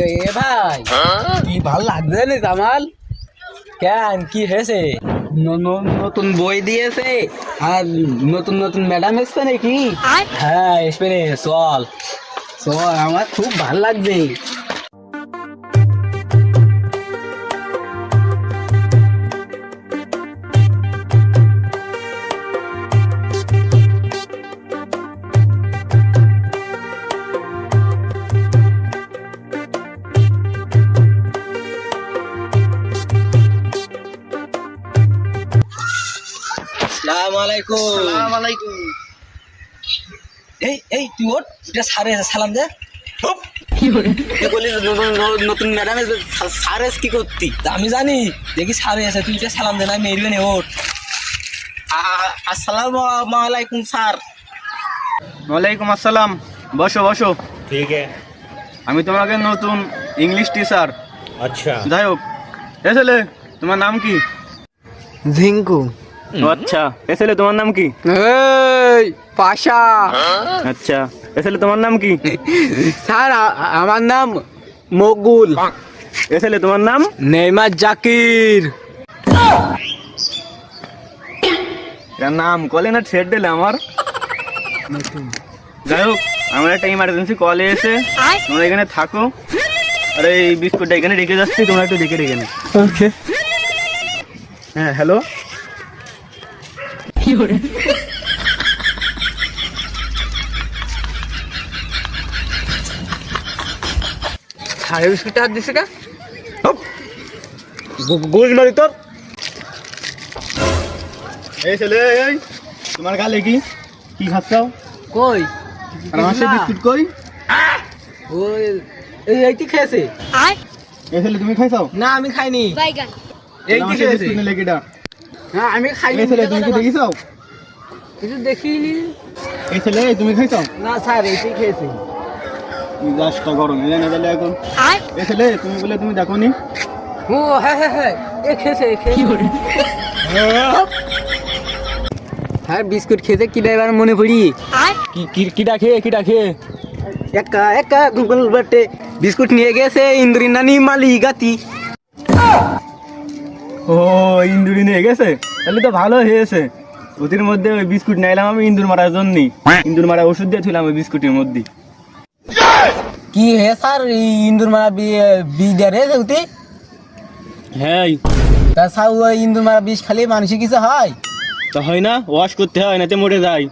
এ ভাই কি ভাল লাগছে রে জামাল? কেন কি হয়েছে? নতুন বই দিয়েছে আর নতুন নতুন ম্যাডাম এসছে নাকি? হ্যাঁ এসবে রে, চল চল, আমার খুব ভাল লাগছে। আসসালামু আলাইকুম। আসসালামু আলাইকুম। এই এই তুই ওঠ, এটা স্যারে সালাম দে। তুই বলি নতুন ম্যাডাম স্যারে কি করতি? তা আমি জানি, দেখি স্যারে আছে, তুই যে সালাম দে না, আমি এরিবে নে, ওঠ। আসসালামু আলাইকুম স্যার। ওয়ালাইকুম আসসালাম। বসো বসো। ठीक है। আমি তোমাকে নতুন ইংলিশ টিচার। अच्छा। যাই হোক, এ ছেলে তোমার নাম কি? ঝিঙ্কু। ও আচ্ছা, এ ছেলে তোমার নাম কি? এই পাশা। আচ্ছা, এ ছেলে তোমার নাম কি? স্যার আমার নাম মকুল। এ ছেলে তোমার নাম? নেইমার জাকির। এর নাম কলে না ছেড়ে দিলে আমার। যাই হোক, আমার একটা ইমার্জেন্সি কলে এসে তোমরা এখানে থাকো, আর এই বিস্কুটটা এখানে রেখে যাচ্ছি, তোমরা একটু দেখে রেখে নে। ওকে। হ্যাঁ হ্যালো। সাড়ে বিস্কুটটা হাত দিছে কা? বুঝ মারি তোর। এই ছেলে, এই তোমার গালে কি কি খাচ্ছাও? কই? আর আমার সেই বিস্কুট কই? ওই এইটি খেয়েছে। এই ছেলে তুমি খাইছাও? না আমি খাইনি। বাইগান এইটি আমার সেই খেয়েছে। বিস্কুট নিলে কিটা? না আমি খাইনি। এই ছেলে তুমি কি দেখিছাও? কিছু দেখিনি। এই ছেলে তুমি খাইছাও? না স্যার এইটি খেয়েছে। মিজাজটা গরম হয়ে যায় না তাহলে এখন। এই ছেলে তুমি বলে তুমি দেখো নি? ও হ্যাঁ হ্যাঁ হ্যাঁ, এ খেয়েছে খেয়েছে। হ্যাঁ বিস্কুট খেয়েছে, কিটা এবার মনে পড়ি? কিটা খেয়ে একা একা গুগল বাটে বিস্কুট নিয়ে গেছে ইন্দ্রি নানি মালি গাতি। ও ইন্দুরি নিয়ে গেছে, তাহলে তো ভালো হয়েছে। ওদের মধ্যে ওই বিস্কুট নাইলাম আমি ইন্দুর মারার জন্য। ইন্দুর মারা ওষুধ দিয়েছিলাম ওই বিস্কুটের মধ্যে। কি হে স্যার, ইন্দুর মারা বিষ দেয় রে সেউতি? হ্যাঁ, তা স্যার ওই ইন্দুর মারা বিষ খালি মানুষের কিছু হয়? তা হয় না, ওয়াশ করতে হয়, নাতে মরে যায়।